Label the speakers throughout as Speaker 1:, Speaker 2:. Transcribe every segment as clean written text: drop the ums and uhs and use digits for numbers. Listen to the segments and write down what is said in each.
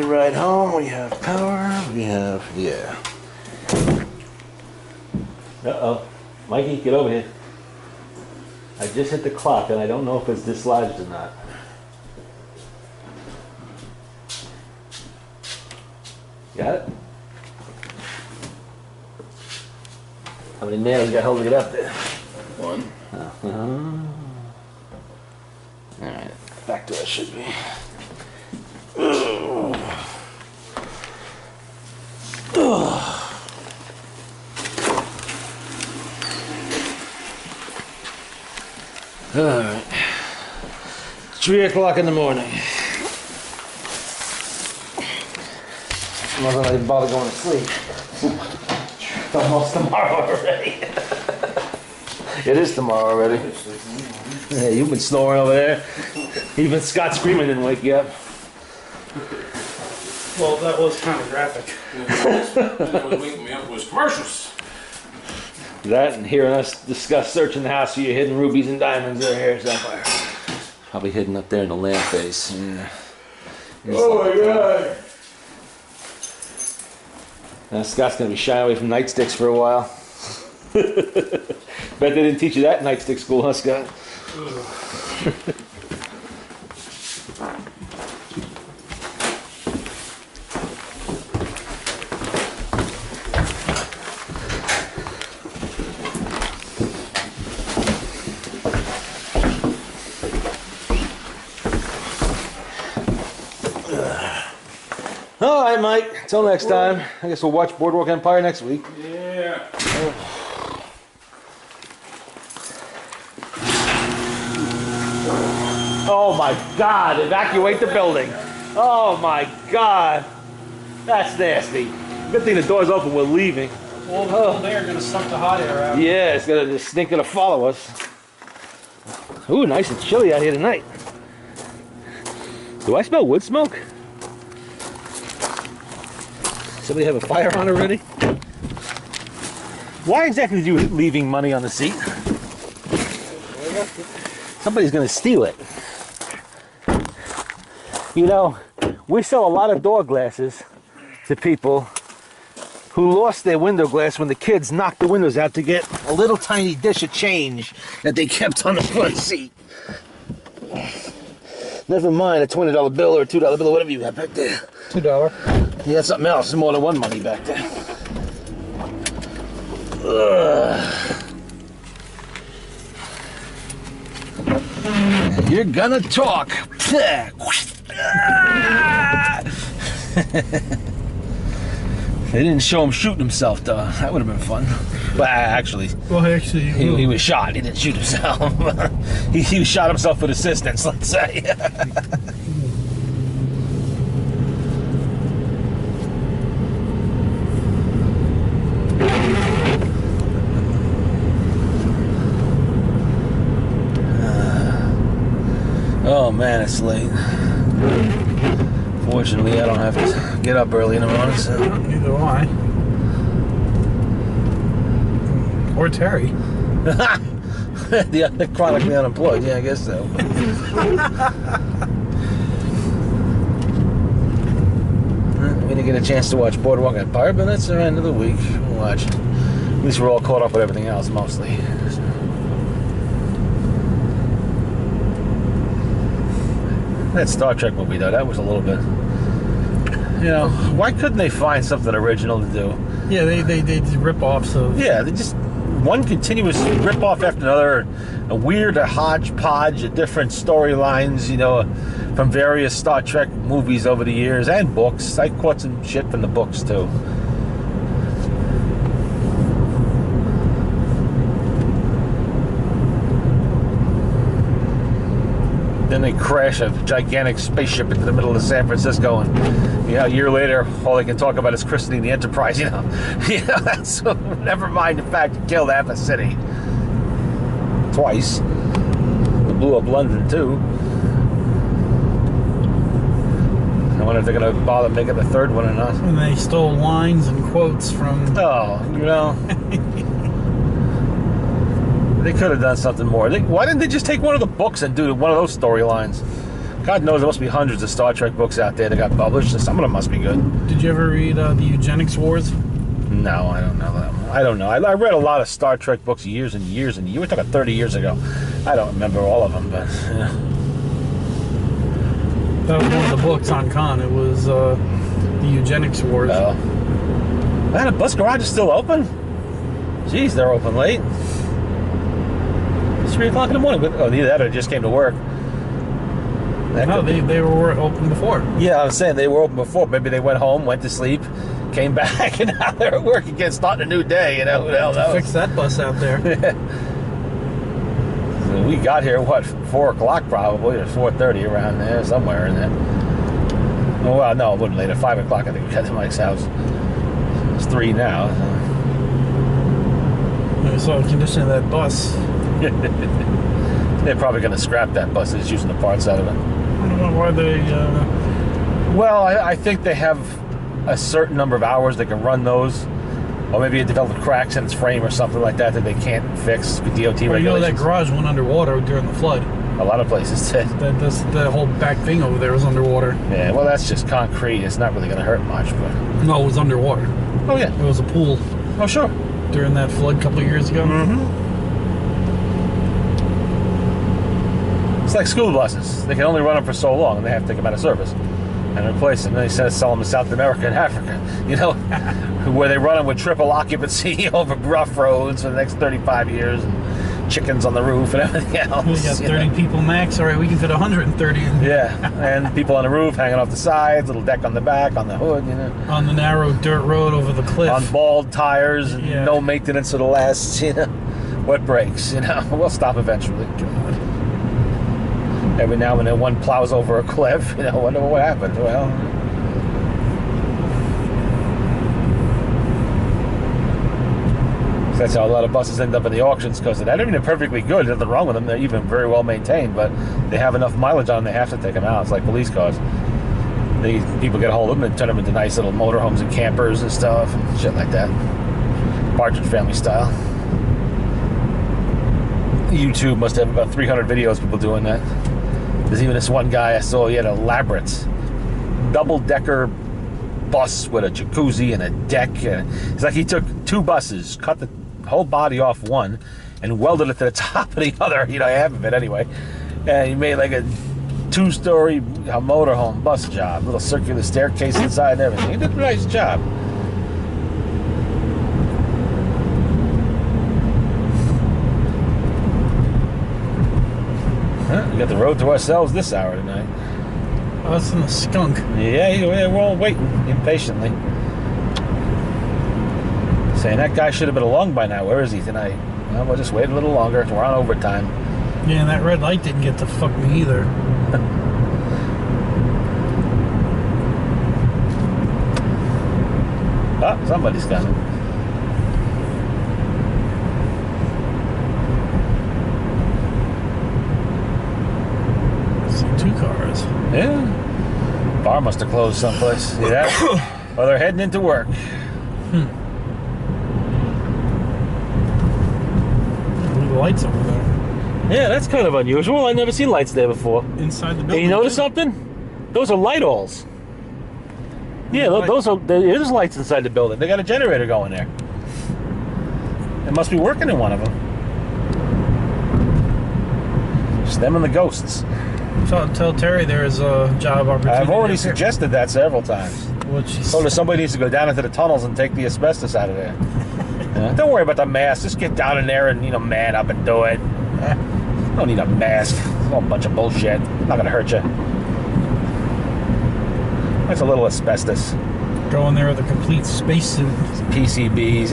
Speaker 1: ride home. We have power. We have, yeah. Uh-oh. Mikey, get over here. I just hit the clock and I don't know if it's dislodged or not. Got it? How many nails you got holding it up there?
Speaker 2: One.
Speaker 1: Alright, back to where it should be. Alright. 3 o'clock in the morning. I'm not gonna even bother going to sleep. It's almost tomorrow already. It is tomorrow already. Yeah, you've been snoring over there. Even Scott screaming didn't wake you up.
Speaker 3: Well, that was kind of graphic.
Speaker 2: What was waking me up was commercials.
Speaker 1: That and hearing us discuss searching the house for your hidden rubies and diamonds that are here somewhere. Probably hidden up there in the lamp face. Yeah. Oh my God. Now Scott's gonna be shying away from nightsticks for a while. Bet they didn't teach you that in nightstick school, huh, Scott? All right, Mike. Until next time. I guess we'll watch Boardwalk Empire next week.
Speaker 2: Yeah.
Speaker 1: Oh my God! Evacuate the building. Oh my God! That's nasty. Good thing the door's open. We're leaving.
Speaker 3: Well, the cold air gonna suck the hot air out.
Speaker 1: Yeah, it's gonna the stink gonna follow us. Ooh, nice and chilly out here tonight. Do I smell wood smoke? Somebody have a fire on already? Why exactly are you leaving money on the seat? Somebody's gonna steal it. You know, we sell a lot of door glasses to people who lost their window glass when the kids knocked the windows out to get a little tiny dish of change that they kept on the front seat. Never mind a $20 bill or a $2 bill or whatever you got back there.
Speaker 3: $2.
Speaker 1: You got something else, more than one money back there. Ugh. You're gonna talk. They didn't show him shooting himself, though. That would have been fun. Well, actually, he was shot. He didn't shoot himself. he shot himself with assistance, let's say. Oh man, it's late. Fortunately, I don't have to get up early in the morning, so.
Speaker 3: Neither do I. Or Terry.
Speaker 1: The chronically unemployed, yeah, I guess so. We didn't get a chance to watch Boardwalk Empire, but that's the end of the week. We'll watch. At least we're all caught up with everything else, mostly. That Star Trek movie, though, that was a little bit... You know, why couldn't they find something original to do?
Speaker 3: Yeah, they did rip-offs of...
Speaker 1: Yeah, they just... One continuous rip-off after another. A weird hodgepodge of different storylines, you know, from various Star Trek movies over the years, and books. I caught some shit from the books, too. Then they crash a gigantic spaceship into the middle of San Francisco, and a year later, all they can talk about is christening the Enterprise. You know, that's never mind the fact it killed half a city twice. It blew up London too. I wonder if they're gonna bother making the third one or not.
Speaker 3: And they stole lines and quotes from...
Speaker 1: Oh, you know. They could have done something more. Why didn't they just take one of the books and do one of those storylines? God knows there must be hundreds of Star Trek books out there that got published. Some of them must be good.
Speaker 3: Did you ever read the Eugenics Wars?
Speaker 1: No, I don't know that one. I don't know. I read a lot of Star Trek books years and years and years. We're talking 30 years ago. I don't remember all of them, but yeah.
Speaker 3: That was one of the books on con. It was the Eugenics Wars.
Speaker 1: Oh. Man, the bus garage is still open? Jeez, they're open late. It's 3 o'clock in the morning. But, oh, either that or they just came to work.
Speaker 3: No, they were open before.
Speaker 1: Yeah, I was saying they were open before. Maybe they went home, went to sleep, came back, and now they're at work again, starting a new day. You know, who the hell knows?
Speaker 3: Fix that bus out there.
Speaker 1: So we got here, what, 4 o'clock probably, or 4:30, around there, somewhere in there. Oh, well, no, it wasn't later. 5 o'clock, I think we got to Mike's house. It's 3 now.
Speaker 3: I saw the condition of that bus.
Speaker 1: They're probably going to scrap that bus. They're just using the parts out of it.
Speaker 3: I don't know why they...
Speaker 1: Well, I think they have a certain number of hours they can run those. Or maybe it developed cracks in its frame or something like that they can't fix with DOT regulations.
Speaker 3: Well, you know that garage went underwater during the flood.
Speaker 1: A lot of places did.
Speaker 3: The whole back thing over there was underwater.
Speaker 1: Yeah, well, that's just concrete. It's not really going to hurt much, but...
Speaker 3: No, it was underwater.
Speaker 1: Oh, yeah.
Speaker 3: It was a pool
Speaker 1: Oh, sure.
Speaker 3: during that flood a couple of years ago.
Speaker 1: Mm-hmm. It's like school buses. They can only run them for so long, and they have to take them out of service and replace them. And they sell them in South America and Africa, you know, where they run them with triple occupancy over rough roads for the next 35 years, and chickens on the roof and everything else.
Speaker 3: We got 30 people max. All right, we can fit 130 in.
Speaker 1: Yeah, and people on the roof hanging off the sides, little deck on the back, on the hood, you know.
Speaker 3: On the narrow dirt road over the cliff.
Speaker 1: On bald tires and
Speaker 3: Yeah.
Speaker 1: no maintenance of the last, you know, wet brakes, you know. We'll stop eventually. Every now and then one plows over a cliff, you know, wonder what happened. Well, that's how a lot of buses end up in the auctions, because they're not even perfectly good. There's nothing wrong with them. They're even very well maintained, but they have enough mileage on them, they have to take them out. It's like police cars. These people get a hold of them and turn them into nice little motorhomes and campers and stuff and shit like that. Partridge Family style. YouTube must have about 300 videos of people doing that. There's even this one guy I saw, he had an elaborate double-decker bus with a jacuzzi and a deck. And it's like he took 2 buses, cut the whole body off one, and welded it to the top of the other, you know, half of it anyway. And he made like a 2-story motorhome bus job, little circular staircase inside and everything. He did a nice job. We got the road to ourselves this hour tonight.
Speaker 3: Oh, that's in the skunk.
Speaker 1: Yeah, we're all waiting impatiently. Saying that guy should have been along by now. Where is he tonight? Well, we'll just wait a little longer. We're on overtime.
Speaker 3: Yeah, and that red light didn't get to fuck me either.
Speaker 1: Oh, somebody's coming.
Speaker 3: See 2 cars.
Speaker 1: Yeah. Bar must have closed someplace. Yeah. Well, they're heading into work.
Speaker 3: Blue lights over there.
Speaker 1: Yeah, that's kind of unusual. I've never seen lights there before.
Speaker 3: Inside the building.
Speaker 1: Hey, you notice
Speaker 3: too.
Speaker 1: something? Those are light-alls. Yeah, there's lights inside the building. They got a generator going there. It must be working in one of them. Just them and the ghosts.
Speaker 3: Tell Terry there's a job opportunity.
Speaker 1: I've already
Speaker 3: up here.
Speaker 1: suggested that several times.
Speaker 3: What she
Speaker 1: Told her somebody needs to go down into the tunnels and take the asbestos out of there. Yeah, don't worry about the mask. Just get down in there and, man up and do it. Don't need a mask. It's all a bunch of bullshit. Not gonna hurt you. That's a little asbestos.
Speaker 3: Go in there with a complete spacesuit.
Speaker 1: PCBs.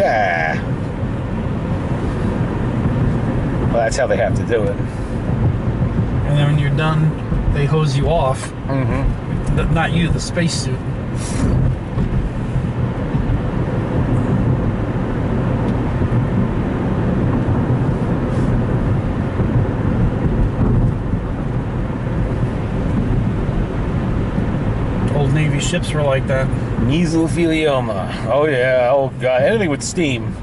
Speaker 1: Well, that's how they have to do it.
Speaker 3: And then when you're done, they hose you off.
Speaker 1: Mm-hmm.
Speaker 3: Not you, the spacesuit. Old Navy ships were like that.
Speaker 1: Mesothelioma. Oh, yeah. Oh, God. Anything with steam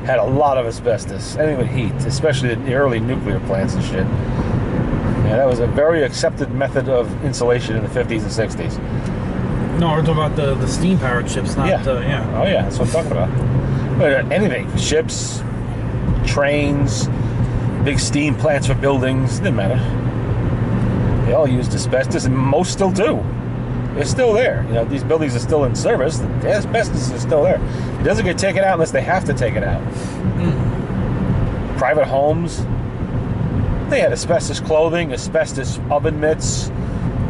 Speaker 1: had a lot of asbestos. Anything with heat, especially the early nuclear plants and shit. Yeah, that was a very accepted method of insulation in the 50s and 60s.
Speaker 3: No, we're talking about the steam-powered ships, not
Speaker 1: Yeah.
Speaker 3: yeah.
Speaker 1: Oh yeah, that's what I'm talking about. But anything, ships, trains, big steam plants for buildings, didn't matter. They all used asbestos, and most still do. It's still there. You know, these buildings are still in service. The asbestos is still there. It doesn't get taken out unless they have to take it out. Private homes, they had asbestos clothing, asbestos oven mitts,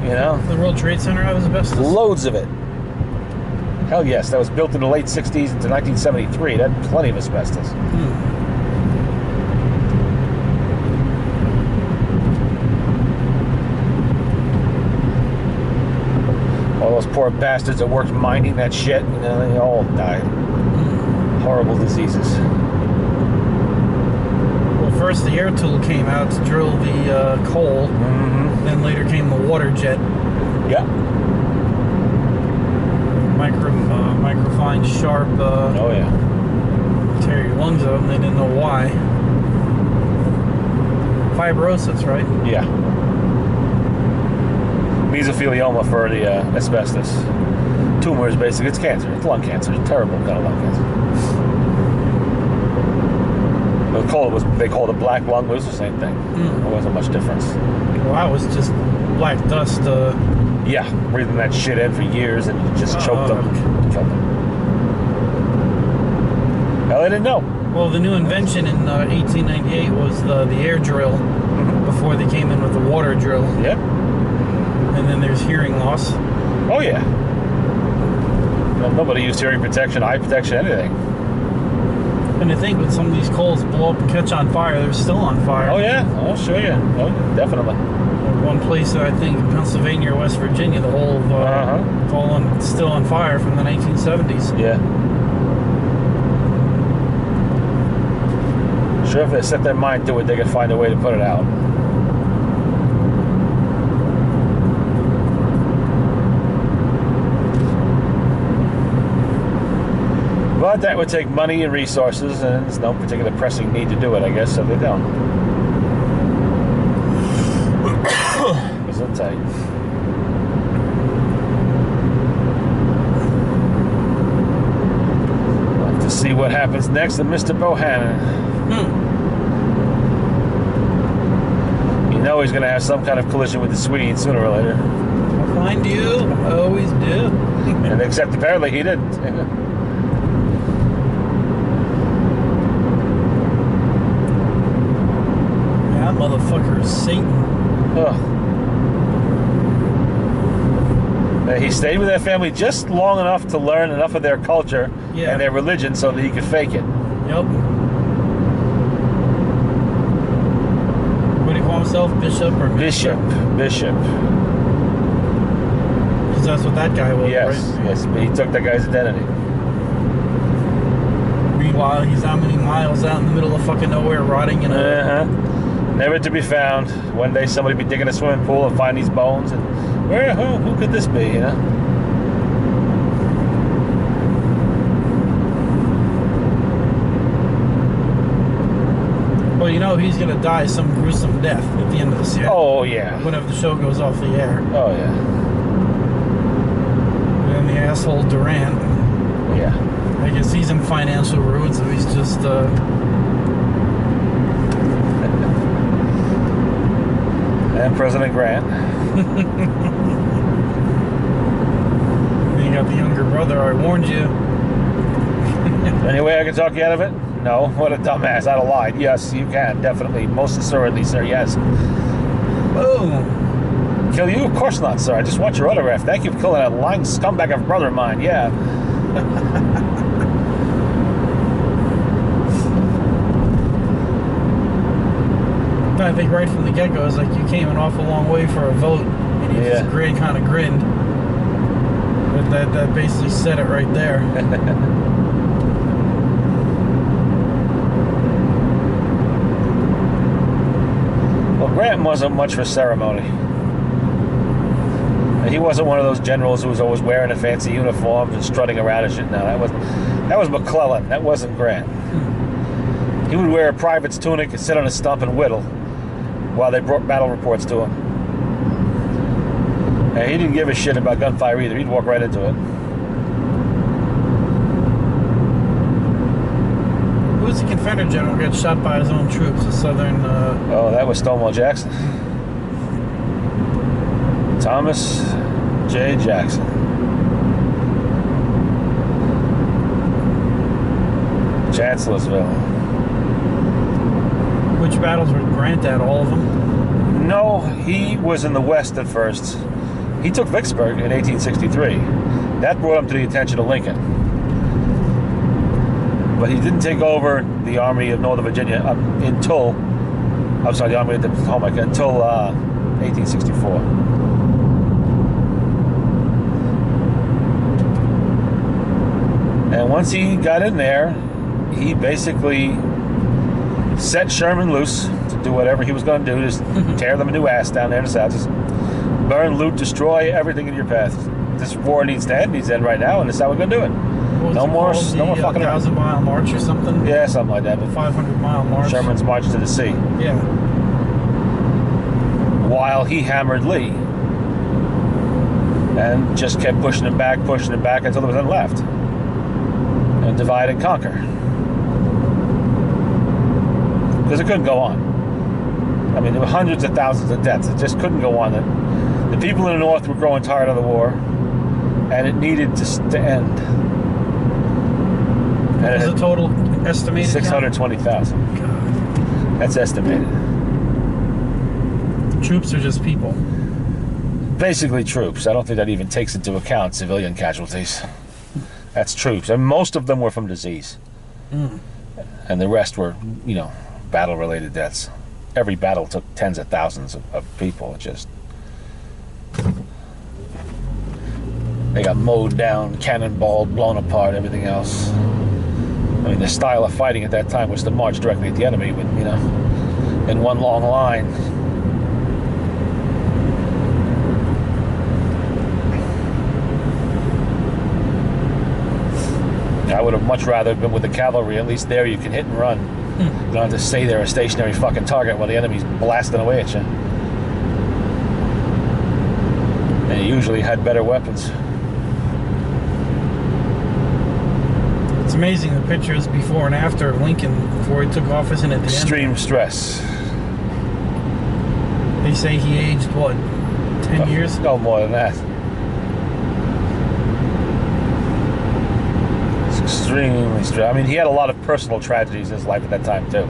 Speaker 1: you know.
Speaker 3: The World Trade Center had asbestos?
Speaker 1: Loads of it. Hell yes, that was built in the late 60s into 1973. That had plenty of asbestos. All those poor bastards that worked mining that shit, you know, they all died. Horrible diseases.
Speaker 3: Well, first the air tool came out to drill the coal, then later came the water jet.
Speaker 1: Yeah.
Speaker 3: Microfine, sharp,
Speaker 1: Oh yeah.
Speaker 3: tear your lungs out, and they didn't know why. Fibrosis, right?
Speaker 1: Yeah. Mesothelioma for the asbestos. Tumor is basically, it's cancer. It's lung cancer. It's terrible kind of lung cancer. They called it black lung, but it was the same thing. There wasn't much difference.
Speaker 3: Well, that was just black dust.
Speaker 1: Yeah, breathing that shit in for years and it just choked them. Killed them. Hell, they didn't know.
Speaker 3: Well, the new invention in 1898 was the air drill before they came in with the water drill.
Speaker 1: Yeah.
Speaker 3: And then there's hearing loss.
Speaker 1: Oh, yeah. Well, nobody used hearing protection, eye protection, anything.
Speaker 3: And I think when some of these coals blow up and catch on fire, they're still on fire.
Speaker 1: Oh, yeah. I'll show you. Oh, definitely.
Speaker 3: One place, I think, in Pennsylvania or West Virginia, the whole it's still on fire from the 1970s.
Speaker 1: Yeah. Sure, if they set their mind to it, they could find a way to put it out. But that would take money and resources, and there's no particular pressing need to do it, I guess, so they don't. It's so tight. We'll have to see what happens next to Mr. Bohannon. You know he's going to have some kind of collision with the Swede sooner or later.
Speaker 3: I'll find you. I always do.
Speaker 1: And except apparently he didn't.
Speaker 3: That motherfucker is Satan.
Speaker 1: Oh. He stayed with that family just long enough to learn enough of their culture and their religion so that he could fake it.
Speaker 3: Yep. What do you call himself? Bishop or
Speaker 1: Bishop. Bishop.
Speaker 3: Because that's what that guy was,
Speaker 1: Yes,
Speaker 3: right?
Speaker 1: yes. He took that guy's identity.
Speaker 3: Meanwhile, he's how many miles out in the middle of fucking nowhere rotting in a...
Speaker 1: Never to be found. One day somebody be digging a swimming pool and find these bones and who could this be, you know?
Speaker 3: Well, you know he's gonna die some gruesome death at the end of the series.
Speaker 1: Oh yeah.
Speaker 3: Whenever the show goes off the air.
Speaker 1: Oh yeah.
Speaker 3: And the asshole Durant.
Speaker 1: Yeah.
Speaker 3: I guess he's in financial ruin, so he's just
Speaker 1: And President Grant.
Speaker 3: You got the younger brother, I warned you.
Speaker 1: Any way I can talk you out of it? No. What a dumbass. I'd have lied. Yes, you can. Definitely. Most assuredly, sir. Yes.
Speaker 3: Boom.
Speaker 1: Kill you? Of course not, sir. I just want your autograph. Thank you for killing that lying scumbag of a brother of mine. Yeah.
Speaker 3: I think right from the get-go, it's like you came an awful long way for a vote, and you just kind of grinned. That basically said it right there.
Speaker 1: Well, Grant wasn't much for ceremony. He wasn't one of those generals who was always wearing a fancy uniform and strutting around and shit. No, that was McClellan. That wasn't Grant. He would wear a private's tunic and sit on a stump and whittle. while they brought battle reports to him. And he didn't give a shit about gunfire either. He'd walk right into it.
Speaker 3: Who was the Confederate general who got shot by his own troops? The Southern.
Speaker 1: Oh, that was Stonewall Jackson. Thomas J. Jackson. Chancellorsville.
Speaker 3: Which battles were Grant at? All of them?
Speaker 1: No, he was in the West at first. He took Vicksburg in 1863. That brought him to the attention of Lincoln. But he didn't take over the Army of Northern Virginia until, I'm sorry, the Army of the Potomac until 1864. And once he got in there, he basically set Sherman loose to do whatever he was going to do, just tear them a new ass down there in the South. Just burn, loot, destroy everything in your path. This war needs to end right now, and this is how we're going to do it. No more fucking around.
Speaker 3: 1,000-mile march or something?
Speaker 1: Yeah, something like that.
Speaker 3: 500-mile march.
Speaker 1: Sherman's march to the sea.
Speaker 3: Yeah.
Speaker 1: While he hammered Lee. And just kept pushing him back until there was nothing left. And divide and conquer. Because it couldn't go on. I mean, there were hundreds of thousands of deaths. It just couldn't go on. The people in the North were growing tired of the war, and it needed to end.
Speaker 3: What was the total estimated?
Speaker 1: 620,000.
Speaker 3: God.
Speaker 1: That's estimated.
Speaker 3: Troops are just people.
Speaker 1: Basically troops. I don't think that even takes into account civilian casualties. That's troops. And most of them were from disease. And the rest were, battle-related deaths. Every battle took tens of thousands of people. It just... They got mowed down, cannonballed, blown apart, everything else. I mean, the style of fighting at that time was to march directly at the enemy with, in one long line. I would have much rather been with the cavalry. At least there you can hit and run. You don't have to stay there a stationary fucking target while the enemy's blasting away at you. And you usually had better weapons.
Speaker 3: It's amazing the pictures before and after of Lincoln before he took office and at the
Speaker 1: Extreme stress.
Speaker 3: They say he aged, what, 10 years?
Speaker 1: No more than that. It's extremely stressful. I mean, he had a lot of personal tragedies in his life at that time, too.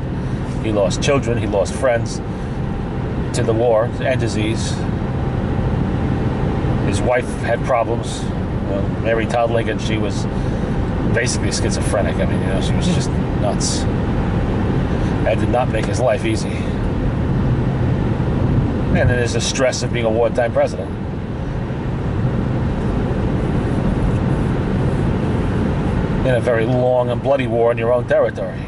Speaker 1: He lost children, he lost friends to the war and disease. His wife had problems. Mary Todd Lincoln, she was basically schizophrenic. I mean, she was just nuts. That did not make his life easy. And then there's the stress of being a wartime president. In a very long and bloody war in your own territory.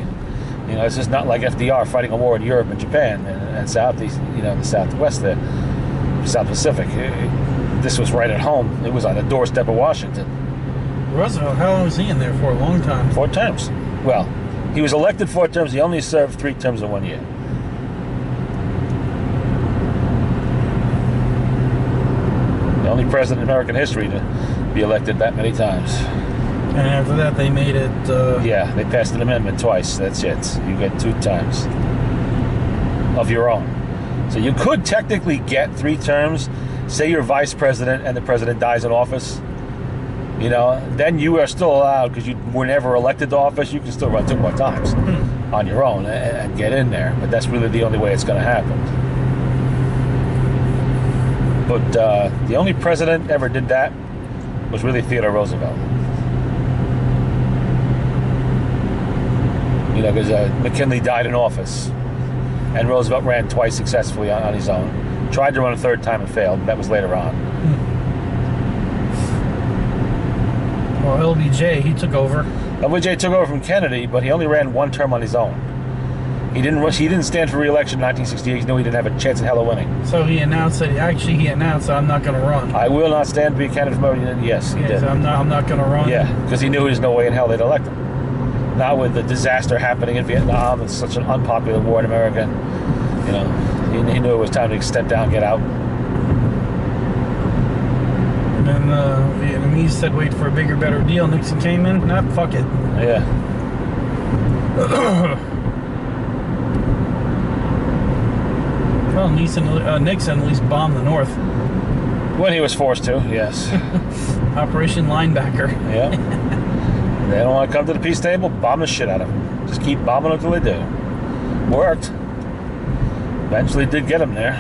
Speaker 1: It's just not like FDR fighting a war in Europe and Japan and Southeast, the Southwest there, South Pacific. This was right at home. It was on the doorstep of Washington.
Speaker 3: Roosevelt, how long was he in there for? A long time.
Speaker 1: 4 terms. Well, he was elected 4 terms. He only served 3 terms in 1 year. The only president in American history to be elected that many times.
Speaker 3: And after that, they made it...
Speaker 1: Yeah, they passed an amendment twice. That's it. You get 2 times of your own. So you could technically get 3 terms. Say you're vice president and the president dies in office. Then you are still allowed, because you were never elected to office, you can still run 2 more times on your own and get in there. But that's really the only way it's going to happen. But the only president ever did that was really Theodore Roosevelt. Because McKinley died in office, and Roosevelt ran twice successfully on his own. Tried to run a 3rd time and failed. That was later on.
Speaker 3: Well, LBJ, he took over.
Speaker 1: LBJ took over from Kennedy, but he only ran 1 term on his own. He didn't stand for re-election in 1968. He knew he didn't have a chance in hell of winning.
Speaker 3: So he announced that I'm not going to run.
Speaker 1: I will not stand to be a candidate for Yes, he did.
Speaker 3: So I'm not going to run.
Speaker 1: Yeah, because he knew there's no way in hell they'd elect him. Not with the disaster happening in Vietnam. It's such an unpopular war in America. He knew it was time to step down, get out.
Speaker 3: And then the Vietnamese said, wait for a bigger, better deal. Nixon came in. Nah, fuck it.
Speaker 1: Yeah.
Speaker 3: Well, Nixon at least bombed the North.
Speaker 1: When he was forced to, yes.
Speaker 3: Operation Linebacker.
Speaker 1: Yeah. They don't want to come to the peace table, bomb the shit out of them. Just keep bombing until they do. Worked. Eventually did get them there.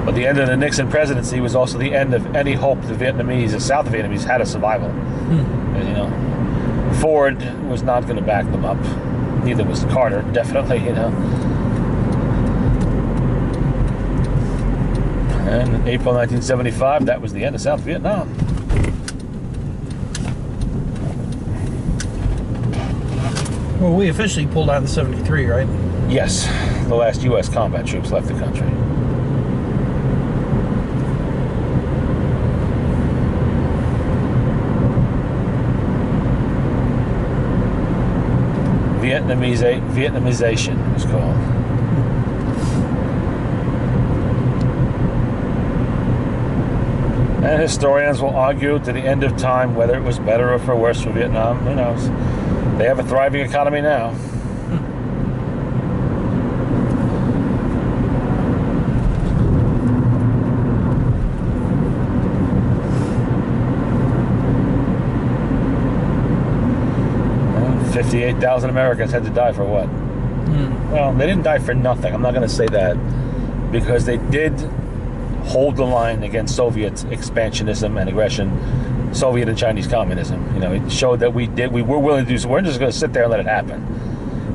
Speaker 1: But the end of the Nixon presidency was also the end of any hope the Vietnamese, the South Vietnamese, had of survival. And, you know, Ford was not going to back them up. Neither was Carter, definitely, you know. And in April 1975, that was the end of South Vietnam.
Speaker 3: Well, we officially pulled out in 73, right?
Speaker 1: Yes, the last U.S. combat troops left the country. Vietnamization it was called. And historians will argue to the end of time whether it was better or for worse for Vietnam. Who knows? They have a thriving economy now. And 58,000 Americans had to die for what? Well, they didn't die for nothing. I'm not going to say that, because they did hold the line against Soviet expansionism and aggression, Soviet and Chinese communism. You know, it showed that we were willing to do so. We weren't just going to sit there and let it happen.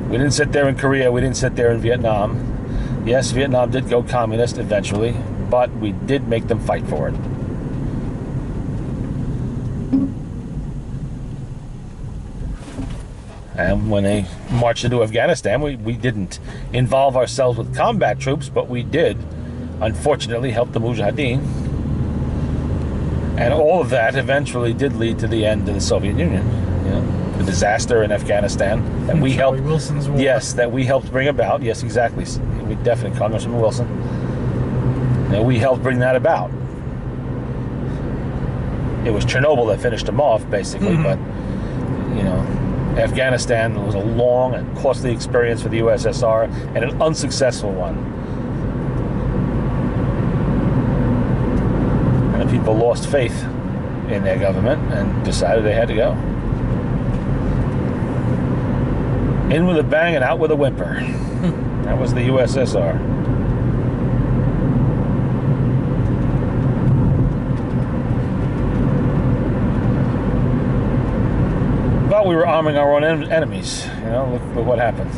Speaker 1: We didn't sit there in Korea. We didn't sit there in Vietnam. Yes, Vietnam did go communist eventually, but we did make them fight for it. And when they marched into Afghanistan, we didn't involve ourselves with combat troops, but we did, unfortunately, help the Mujahideen. And all of that eventually did lead to the end of the Soviet Union. You know, the disaster in Afghanistan that we helped.
Speaker 3: Wilson's war.
Speaker 1: Yes, that we helped bring about. Yes, exactly. We definitely, Congressman Wilson. And we helped bring that about. It was Chernobyl that finished them off, basically. But you know, Afghanistan was a long and costly experience for the USSR and an unsuccessful one. People lost faith in their government and decided they had to go. In with a bang and out with a whimper. That was the USSR. But we were arming our own enemies. You know, look what happened.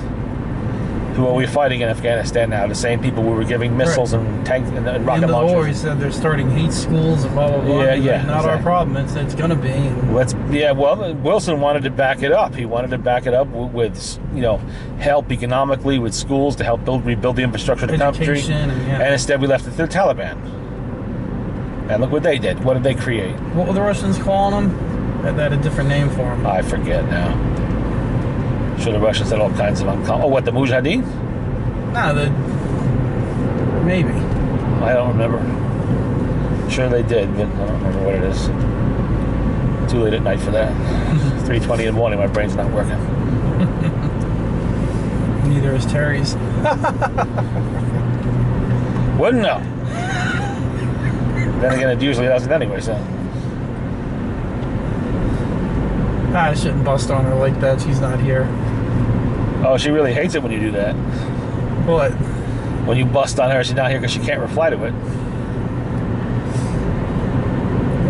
Speaker 1: Who are we fighting in Afghanistan now? The same people we were giving missiles and tanks and rocket launchers.
Speaker 3: In the war, he said they're starting hate schools and blah blah blah.
Speaker 1: Yeah,
Speaker 3: not
Speaker 1: exactly.
Speaker 3: our problem. It's going to be.
Speaker 1: Well, Wilson wanted to back it up. He wanted to back it up with you know, help economically with schools to help rebuild the infrastructure of the country. And instead, we left it to the Taliban. And look what they did. What did they create?
Speaker 3: What were the Russians calling them? They had a different name for them.
Speaker 1: I forget now. Sure, the Russians had all kinds of what, the Mujahideen?
Speaker 3: No, maybe.
Speaker 1: I don't remember. Sure they did, but I don't remember what it is. Too late at night for that. 3:20 in the morning, my brain's not working.
Speaker 3: Neither is Terry's.
Speaker 1: Wouldn't know. Then again, it usually doesn't anyway, so.
Speaker 3: I shouldn't bust on her like that. She's not here.
Speaker 1: Oh, she really hates it when you do that.
Speaker 3: What?
Speaker 1: When you bust on her, she's not here because she can't reply to it.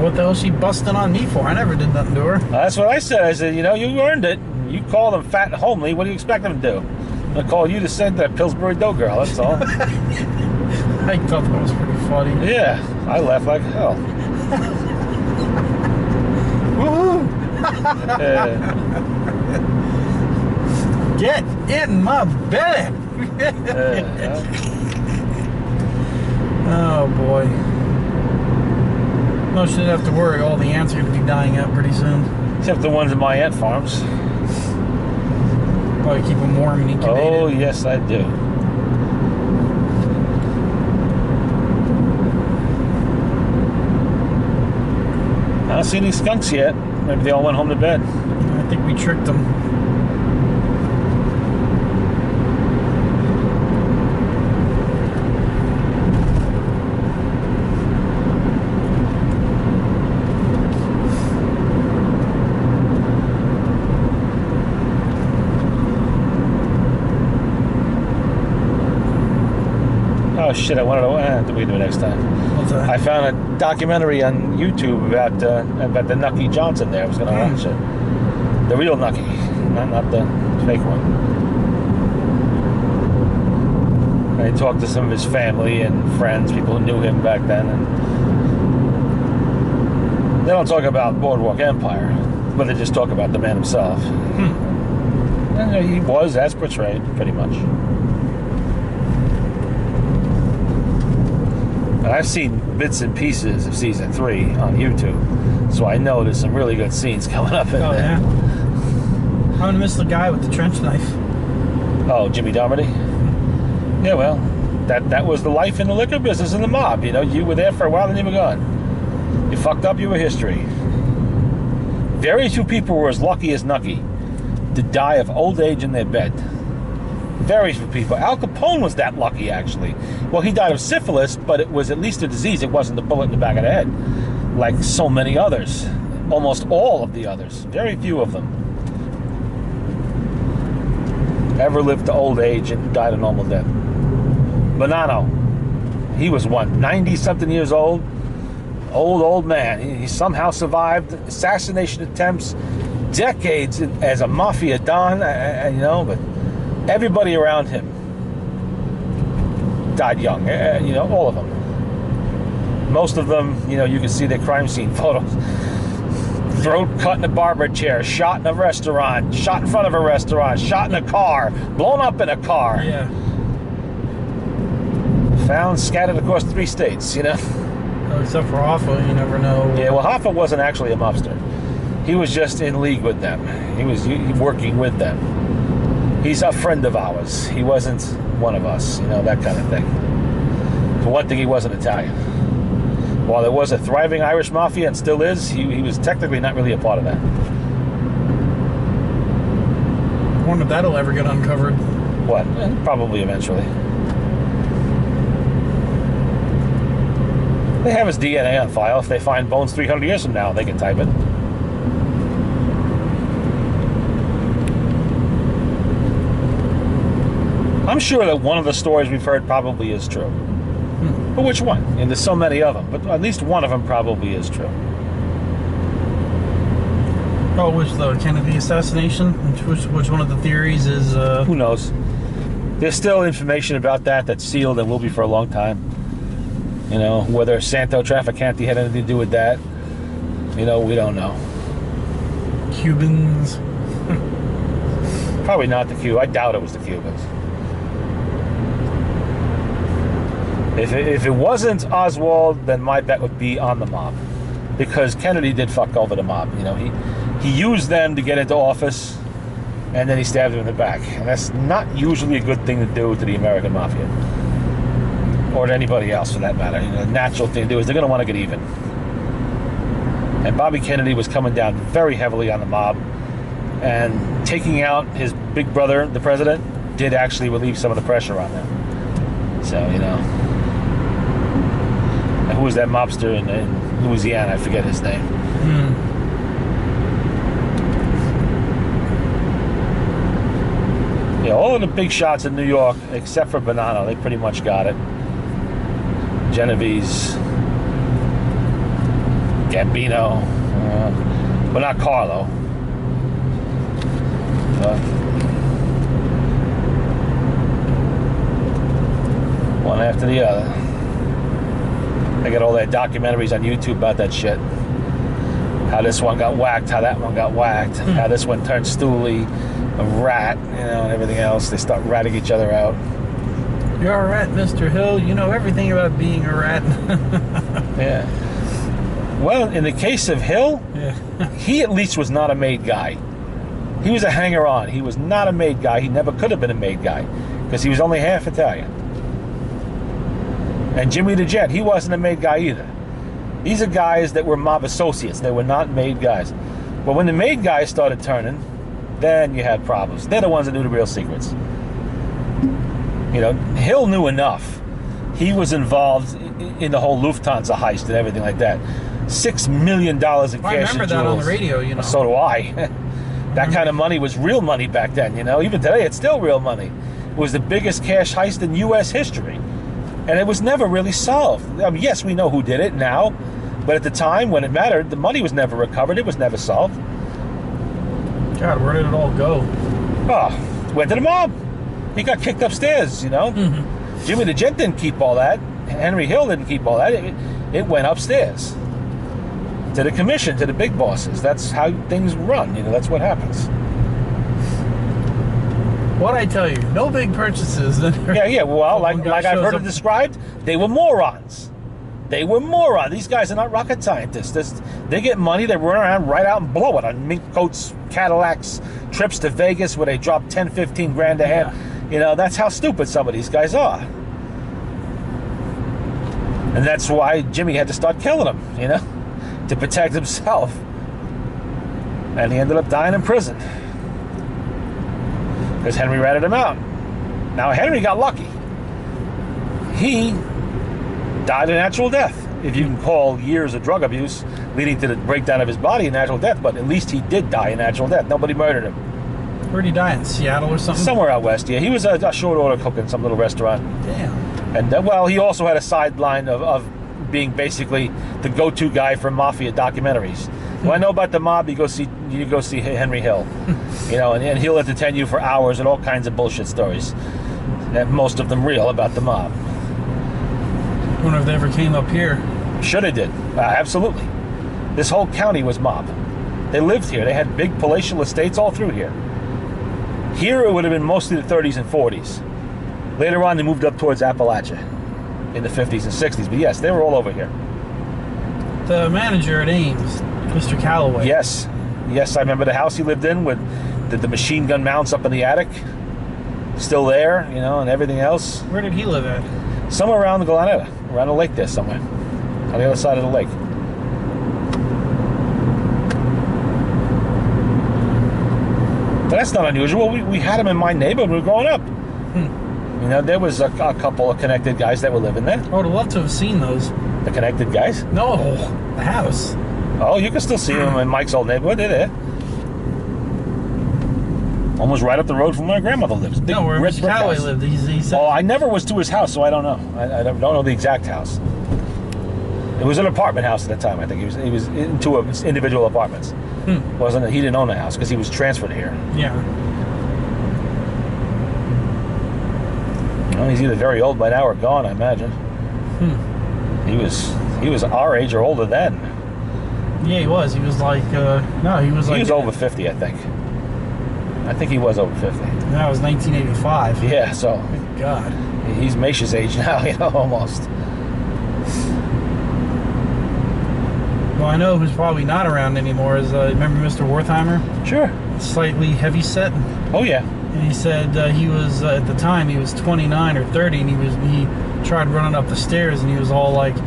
Speaker 3: What the hell is she busting on me for? I never did nothing to her.
Speaker 1: That's what I said. I said, you know, you earned it. You call them fat and homely. What do you expect them to do? I'm going to call you to send that Pillsbury Dough girl, that's all.
Speaker 3: I thought that was pretty funny.
Speaker 1: Yeah, I laughed like hell.
Speaker 3: Woohoo! Get in my belly! Oh boy. No, she didn't have to worry. All the ants are going to be dying out pretty soon.
Speaker 1: Except the ones in my ant farms.
Speaker 3: Probably keep them warm and incubated.
Speaker 1: Oh, yes, I do. don't see any skunks yet. Maybe they all went home to bed.
Speaker 3: I think we tricked them.
Speaker 1: Oh shit! I wanted to. We do it next time.
Speaker 3: What's that?
Speaker 1: I found a documentary on YouTube about the Nucky Johnson. There, I was going to watch it. The real Nucky, not the fake one. I talked to some of his family and friends, people who knew him back then, and they don't talk about Boardwalk Empire, but they just talk about the man himself. And he was as portrayed, pretty much. And I've seen bits and pieces of season 3 on YouTube, so I know there's some really good scenes coming up in there.
Speaker 3: Yeah. I'm gonna miss the guy with the trench knife.
Speaker 1: Oh, Jimmy Darmody? Yeah, well, that was the life in the liquor business and the mob. You know, you were there for a while and you were gone. You fucked up, you were history. Very few people were as lucky as Nucky to die of old age in their bed. Very few people. Al Capone was that lucky, actually. Well, he died of syphilis, but it was at least a disease. It wasn't a bullet in the back of the head, like so many others. Almost all of the others. Very few of them ever lived to old age and died a normal death. Bonanno, he was 90-something years old. Old man. He somehow survived assassination attempts, decades as a mafia don, you know, but everybody around him died young, you know, all of them. Most of them, you know, you can see their crime scene photos. Throat cut in a barber chair, shot in a restaurant, shot in front of a restaurant, shot in a car, blown up in a car.
Speaker 3: Yeah.
Speaker 1: Found scattered across 3 states, you know.
Speaker 3: Oh, except for Hoffa, you never know.
Speaker 1: Yeah, well, Hoffa wasn't actually a mobster. He was just in league with them. He was working with them. He's a friend of ours. He wasn't one of us, you know, that kind of thing. For one thing, he wasn't Italian. While there was a thriving Irish mafia, and still is, he was technically not really a part of that.
Speaker 3: I wonder if that'll ever get uncovered.
Speaker 1: What? Probably eventually. They have his DNA on file. If they find bones 300 years from now, they can type it. I'm sure that one of the stories we've heard probably is true. But which one? And there's so many of them. But at least one of them probably is true.
Speaker 3: Oh, which the Kennedy assassination? Which one of the theories is...
Speaker 1: Who knows? There's still information about that that's sealed and will be for a long time. You know, whether Santo Trafficante had anything to do with that, you know, we don't know.
Speaker 3: Cubans?
Speaker 1: Probably not the Cubans. I doubt it was the Cubans. If it wasn't Oswald, then my bet would be on the mob, because Kennedy did fuck over the mob. You know, he used them to get into office, and then he stabbed them in the back, and that's not usually a good thing to do to the American mafia, or to anybody else for that matter. You know, the natural thing to do is they're going to want to get even. And Bobby Kennedy was coming down very heavily on the mob, and taking out his big brother, the president, did actually relieve some of the pressure on them. So, you know. Who was that mobster in Louisiana? I forget his name. Yeah, all of the big shots in New York, except for Bonanno, they pretty much got it. Genovese, Gambino, but not Carlo. One after the other. I got all their documentaries on YouTube about that shit. How this one got whacked, how that one got whacked, how this one turned stoolie, a rat, you know, and everything else. They start ratting each other out.
Speaker 3: You're a rat, Mr. Hill. You know everything about being a rat.
Speaker 1: Yeah. Well, in the case of Hill,
Speaker 3: Yeah.
Speaker 1: he at least was not a made guy. He was a hanger-on. He was not a made guy. He never could have been a made guy, because he was only half Italian. And Jimmy the Jet, he wasn't a made guy either. These are guys that were mob associates. They were not made guys. But when the made guys started turning, then you had problems. They're the ones that knew the real secrets. You know, Hill knew enough. He was involved in the whole Lufthansa heist and everything like that. $6 million in cash and
Speaker 3: I remember that on the
Speaker 1: jewels.
Speaker 3: radio, you know.
Speaker 1: So do I. That kind of money was real money back then, you know. Even today, it's still real money. It was the biggest cash heist in U.S. history. And it was never really solved. I mean, yes, we know who did it now. But at the time, when it mattered, the money was never recovered. It was never solved.
Speaker 3: God, where did it all go?
Speaker 1: Oh, went to the mob. He got kicked upstairs, you know. Jimmy the Gent didn't keep all that. Henry Hill didn't keep all that. It went upstairs to the commission, to the big bosses. That's how things run. You know, that's what happens.
Speaker 3: What'd I tell you? No big purchases.
Speaker 1: Yeah. Well, like
Speaker 3: guy
Speaker 1: I've
Speaker 3: shows
Speaker 1: heard
Speaker 3: up.
Speaker 1: it described, they were morons. They were morons. These guys are not rocket scientists. They get money, they run around, right out and blow it on mink coats, Cadillacs, trips to Vegas where they drop 10, 15 grand a head. You know, that's how stupid some of these guys are. And that's why Jimmy had to start killing them, you know, to protect himself. And he ended up dying in prison. Because Henry ratted him out. Now, Henry got lucky. He died a natural death, if you can call years of drug abuse leading to the breakdown of his body a natural death, but at least he did die a natural death. Nobody murdered him.
Speaker 3: Where'd he die? In Seattle or something?
Speaker 1: Somewhere out west, yeah. He was a short order cook in some little restaurant.
Speaker 3: Damn.
Speaker 1: And, well, he also had a sideline of being basically the go-to guy for mafia documentaries. When I know about the mob, you go see Henry Hill. You know, and he'll entertain you for hours and all kinds of bullshit stories. And most of them real about the mob.
Speaker 3: I wonder if they ever came up here.
Speaker 1: Sure they did. Absolutely. This whole county was mob. They lived here. They had big palatial estates all through here. Here it would have been mostly the 30s and 40s. Later on they moved up towards Appalachia in the 50s and 60s. But yes, they were all over here.
Speaker 3: The manager at Ames, Mr. Calloway.
Speaker 1: Yes. Yes, I remember the house he lived in with the machine gun mounts up in the attic. Still there, you know, and everything else.
Speaker 3: Where did he live at?
Speaker 1: Somewhere around the Glenetta. Around the lake there somewhere. On the other side of the lake. But that's not unusual. We had them in my neighborhood when we were growing up. You know, there was a couple of connected guys that were living there.
Speaker 3: I would have loved to have seen those.
Speaker 1: The connected guys?
Speaker 3: No, the house.
Speaker 1: Oh, you can still see them in Mike's old neighborhood. They're there. Almost right up the road from where my grandmother lives. Big
Speaker 3: No, where
Speaker 1: red
Speaker 3: Mr.
Speaker 1: brick
Speaker 3: Calloway
Speaker 1: house.
Speaker 3: lived. He said.
Speaker 1: Oh, I never was to his house, so I don't know. I don't know the exact house. It was an apartment house at the time. I think he was into individual apartments. Wasn't he didn't own the house because he was transferred here.
Speaker 3: Yeah.
Speaker 1: Well, he's either very old by now or gone, I imagine. He was our age or older then.
Speaker 3: Yeah, he was. He was like, he was like.
Speaker 1: He was over 50, I think. I think he was over 50.
Speaker 3: That was 1985.
Speaker 1: Yeah, so
Speaker 3: Good God.
Speaker 1: he's Meisha's age now, you know, almost.
Speaker 3: Well, I know who's probably not around anymore is, remember Mr. Wertheimer?
Speaker 1: Sure.
Speaker 3: Slightly heavy set.
Speaker 1: Oh, yeah.
Speaker 3: And he said he was, at the time, he was 29 or 30, and he tried running up the stairs, and he was all like,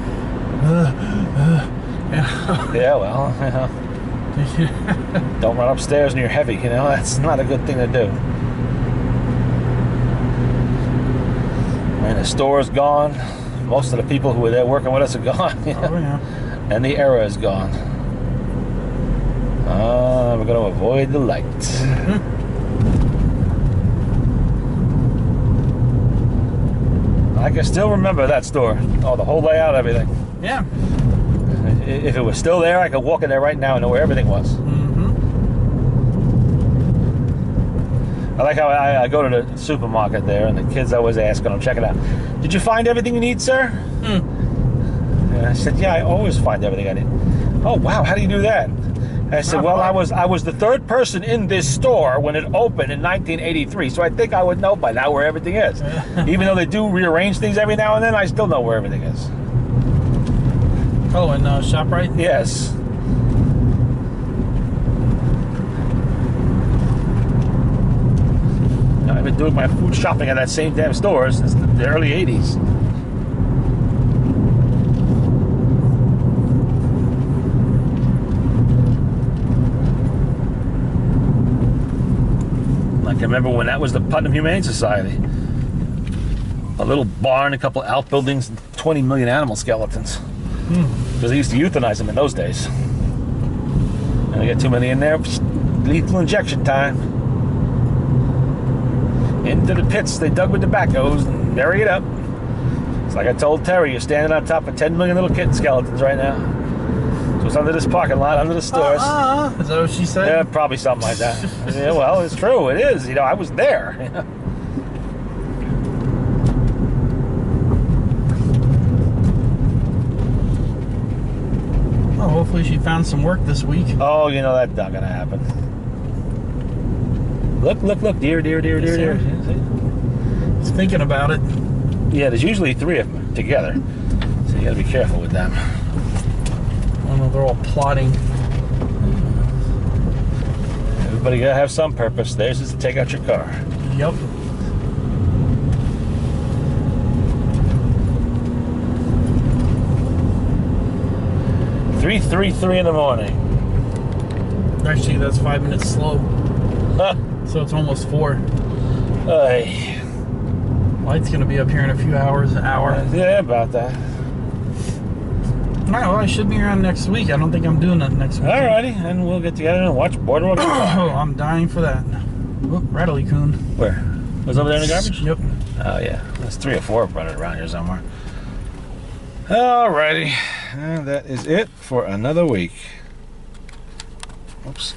Speaker 1: Yeah, well, don't run upstairs when you're heavy, you know, that's not a good thing to do. And the store's gone. Most of the people who were there working with us are gone. You know?
Speaker 3: Oh, yeah.
Speaker 1: And the era is gone. We're going to avoid the light. I can still remember that store. Oh, the whole layout, everything.
Speaker 3: Yeah.
Speaker 1: If it was still there, I could walk in there right now and know where everything was. I like how I go to the supermarket there, and the kids always ask when I'm checking out, "Did you find everything you need, sir?" And I said, "Yeah, I always find everything I need." "Oh, wow, how do you do that?" And I said, "Well, I was the third person in this store when it opened in 1983, so I think I would know by now where everything is." Even though they do rearrange things every now and then, I still know where everything is.
Speaker 3: Oh, in ShopRite?
Speaker 1: Yes. I've been doing my food shopping at that same damn store since the early 80s. can remember when that was the Putnam Humane Society. A little barn, a couple outbuildings, and 20 million animal skeletons. Because they used to euthanize them in those days. And they get too many in there, lethal injection time. Into the pits they dug with tobaccos and bury it up. It's like I told Terry, you're standing on top of 10 million little kitten skeletons right now. So it's under this parking lot, under the stores.
Speaker 3: Is that what she said?
Speaker 1: Yeah, probably something like that. Yeah, well, it's true. It is. You know, I was there.
Speaker 3: Oh, hopefully she found some work this week.
Speaker 1: Oh, you know that's not gonna happen. Look, look, look, deer, deer, deer, deer, deer.
Speaker 3: Just thinking about it.
Speaker 1: Yeah, there's usually 3 of them together, so you gotta be careful with them.
Speaker 3: Oh no, they're all plotting.
Speaker 1: Everybody gotta have some purpose. Theirs is to take out your car.
Speaker 3: Yep.
Speaker 1: $3:33 in the morning.
Speaker 3: Actually, that's 5 minutes slow.
Speaker 1: Huh.
Speaker 3: So it's almost 4.
Speaker 1: Hey.
Speaker 3: Light's gonna be up here in a few hours, an hour.
Speaker 1: Yeah, about that.
Speaker 3: Alright, well, I should be around next week. I don't think I'm doing that next week.
Speaker 1: Alrighty, and we'll get together and watch Boardwalk Empire.
Speaker 3: Oh, I'm dying for that. Oh, Rattly Coon.
Speaker 1: Where? Was over there in the garbage?
Speaker 3: Yep.
Speaker 1: Oh yeah, there's 3 or 4 running around here somewhere. Alrighty, and that is it for another week. Oops.